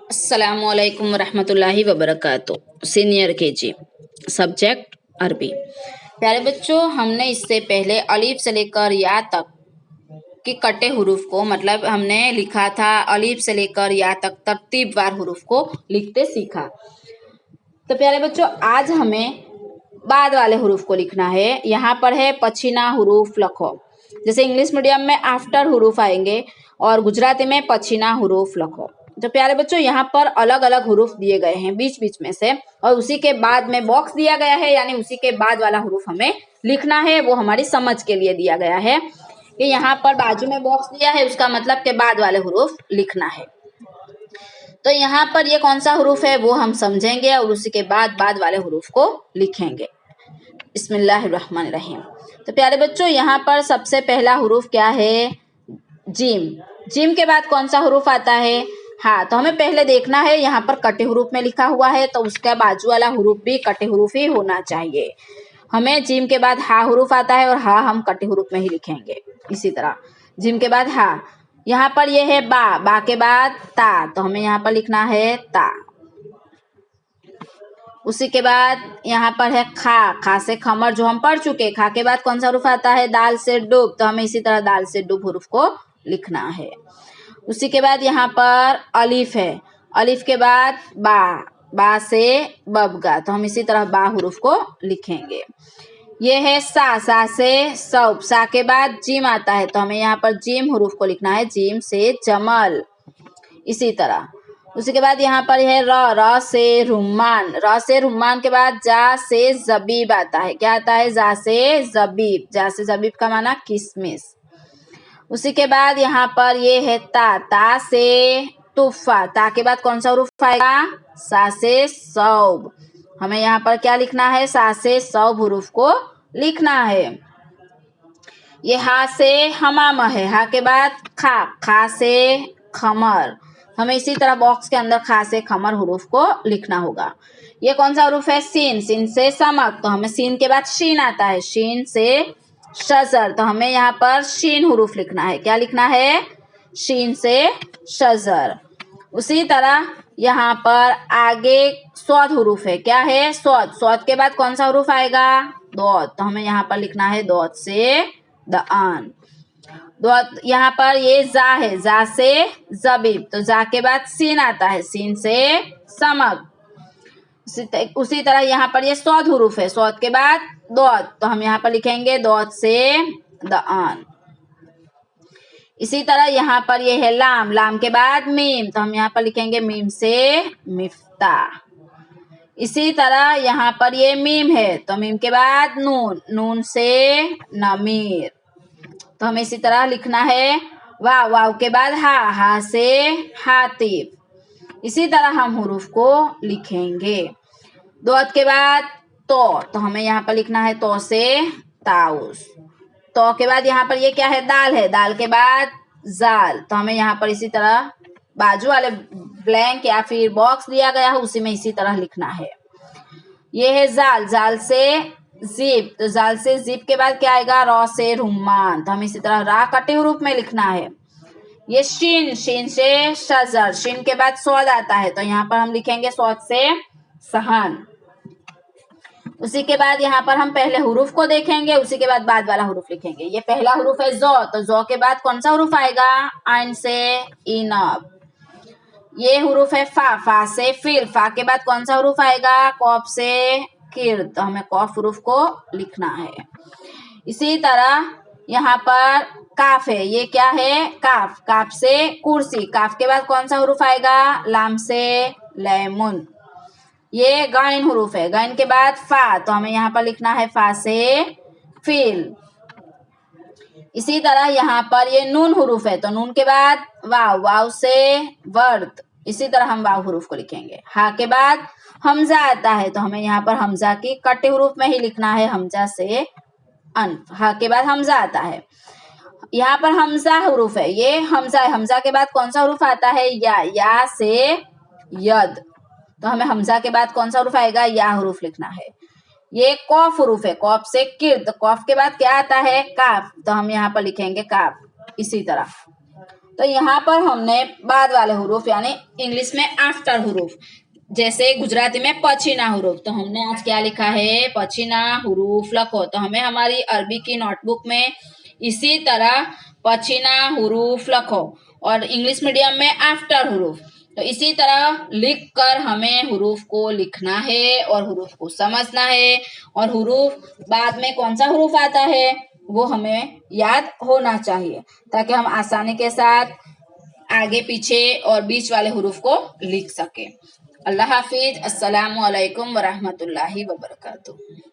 अस्सलामुअलैकुम वरहमतुल्लाहि वबरकातुहू। Senior KG, subject अरबी। प्यारे बच्चों, हमने इससे पहले अलीफ से लेकर या तक के कटे हुरूफ को मतलब हमने लिखा था अलीफ से लेकर या तक तरतीबवार हुरूफ को लिखते सीखा। तो प्यारे बच्चों, आज हमें बाद वाले हुरूफ को लिखना है। यहाँ पर है पछीना हुरूफ लखो। जैसे इंग्लिश मीडियम में आफ्टर हुरूफ आएंगे और गुजराती में पछीना हुरूफ लखो। तो प्यारे बच्चों, यहाँ पर अलग अलग हुरूफ दिए गए हैं बीच बीच में से, और उसी के बाद में बॉक्स दिया गया है, यानी उसी के बाद वाला हुरूफ हमें लिखना है। वो हमारी समझ के लिए दिया गया है कि यहाँ पर बाजू में बॉक्स दिया है, उसका मतलब के बाद वाले हुरूफ लिखना है। तो यहाँ पर ये कौन सा हुरूफ है वो हम समझेंगे और उसी के बाद वाले हुरूफ को लिखेंगे। बिस्मिल्लाहिर्रहमानिर्रहीम। तो प्यारे बच्चों, यहाँ पर सबसे पहला हुरूफ क्या है? जीम। जीम के बाद कौन सा हुरूफ आता है? हाँ, तो हमें पहले देखना है यहाँ पर कटे हुरूफ में लिखा हुआ है, तो उसका बाजू वाला हुरूफ भी कटे हुरूफ ही होना चाहिए। हमें जीम के बाद हा हुरूफ आता है और हा हम कटे हुरूफ में ही लिखेंगे। इसी तरह जीम के बाद हा। यहाँ पर ये है बा, बा के बाद ता, तो हमें यहाँ पर लिखना है ता। उसी के बाद यहाँ पर है खा, खा से खमर जो हम पढ़ चुके। खा के बाद कौन सा हुरूफ आता है? दाल से डूब, तो हमें इसी तरह दाल से डूब हुरूफ को लिखना है। उसी के बाद यहाँ पर अलीफ है। अलीफ के बाद बा, बा से बबगा, तो हम इसी तरह बा हुरूफ को लिखेंगे। ये है सा, सा से सौब, सा के बाद जीम आता है, तो हमें यहाँ पर जीम हुरूफ को लिखना है, जीम से जमल। इसी तरह उसी के बाद यहाँ पर है र, र से रुमान, र से रुमान के बाद जा से जबीब आता है। क्या आता है? जा से जबीब, जा से जबीब का माना किशमिश। उसी के बाद यहाँ पर ये है ता, ता से तूफा, ता के बाद कौन सा हुरूफ आएगा? सा से सौब। हमें यहाँ पर क्या लिखना है? सा से सौब हुरूफ को लिखना है। ये हा से हमामा है, हा के बाद खा, खा से खमर। हमें इसी तरह बॉक्स के अंदर खा से खमर हुरूफ को लिखना होगा। ये कौन सा हुरूफ है? सीन, सीन से समक, तो हमें सीन के बाद शीन आता है, शीन से शजर, तो हमें यहाँ पर शीन हुरूफ लिखना है। क्या लिखना है? शीन से शजर। उसी तरह यहाँ पर आगे स्वाद हुरूफ है। क्या है? स्वाद, स्वाद के बाद कौन सा हुरूफ आएगा? दौद, तो हमें यहाँ पर लिखना है दौद से दआन। दौद, यहाँ पर ये जा है, जा से जबीब, तो जा के बाद सीन आता है, सीन से समक। उसी तरह यहाँ पर ये स्वाद हुरूफ है, स्वाद के बाद दौद, तो हम यहाँ पर लिखेंगे दौद से दआन। इसी तरह यहाँ पर ये है लाम, लाम के बाद मीम, तो हम यहाँ पर लिखेंगे मीम से मिफ्ता। इसी तरह यहाँ पर ये मीम है, तो मीम के बाद नून, नून से नमीर, तो हमें इसी तरह लिखना है। वाव, वाव के बाद हा, हा से हातिफ। इसी तरह हम हुरूफ को लिखेंगे। दौद के बाद तो हमें यहाँ पर लिखना है तो से ताउस। तो के बाद यहाँ पर ये क्या है? दाल है, दाल के बाद जाल, तो हमें यहाँ पर इसी तरह बाजू वाले ब्लैंक या फिर बॉक्स दिया गया है उसी में इसी तरह लिखना है। ये है जाल, जाल से जीप, तो जाल से जीप के बाद क्या आएगा? रॉ से रुमान, तो हमें इसी तरह रा कटे हुरूफ में लिखना है। ये शीन, शीन से शजर, शीन के बाद स्वाद आता है, तो यहाँ पर हम लिखेंगे स्वाद से सहन। उसी के बाद यहाँ पर हम पहले हुरूफ को देखेंगे, उसी के बाद वाला हुरूफ लिखेंगे। ये पहला हुरूफ है जो, तो जो के बाद कौन सा हुरूफ आएगा? आइन से इनब। ये हुरूफ है फा, फा से फिर, फा के बाद कौन सा हुरूफ आएगा? कौफ से किर, तो हमें कौफ हुरूफ को लिखना है। इसी तरह यहाँ पर काफ है, ये क्या है? काफ, काफ से कुर्सी, काफ के बाद कौन सा हुरूफ आएगा? लाम से लेमुन। ये गाइन हुरूफ है, गाइन के बाद फा, तो हमें यहाँ पर लिखना है फा से फिल। इसी तरह यहाँ पर ये नून हुरूफ है, तो नून के बाद वाव, वाव से वर्द, इसी तरह हम वाव हुरूफ को लिखेंगे। हा के बाद हमजा आता है, तो हमें यहाँ पर हमजा की कटे हुरूफ में ही लिखना है, हमजा से अनफ। हा के बाद हमजा आता है, यहाँ पर हमजा हुरूफ है, ये हमजा है, हमजा के बाद कौन सा हुरूफ आता है? या से यद, तो हमें हमजा के बाद कौन सा हुरूफ आएगा? या हुरूफ लिखना है। ये कौफ हुरूफ है, कौफ से किर, तो कौफ के बाद क्या आता है? काफ, तो हम यहाँ पर लिखेंगे काफ। इसी तरह तो यहाँ पर हमने बाद वाले हुरूफ यानी इंग्लिश में आफ्टर हुरूफ, जैसे गुजराती में पछीना हुरूफ, तो हमने आज क्या लिखा है, पछीना हुरूफ लिखो। तो हमें हमारी अरबी की नोटबुक में इसी तरह पछीना हुरूफ लिखो और इंग्लिश मीडियम में आफ्टर हुरूफ। तो इसी तरह लिख कर हमें हुरूफ को लिखना है और हुरूफ को समझना है, और हुरूफ बाद में कौन सा हुरूफ आता है वो हमें याद होना चाहिए, ताकि हम आसानी के साथ आगे पीछे और बीच वाले हुरूफ को लिख सके। अल्लाह हाफिज। अस्सलामु अलैकुम वरहमतुल्लाहि वबरकातुहू।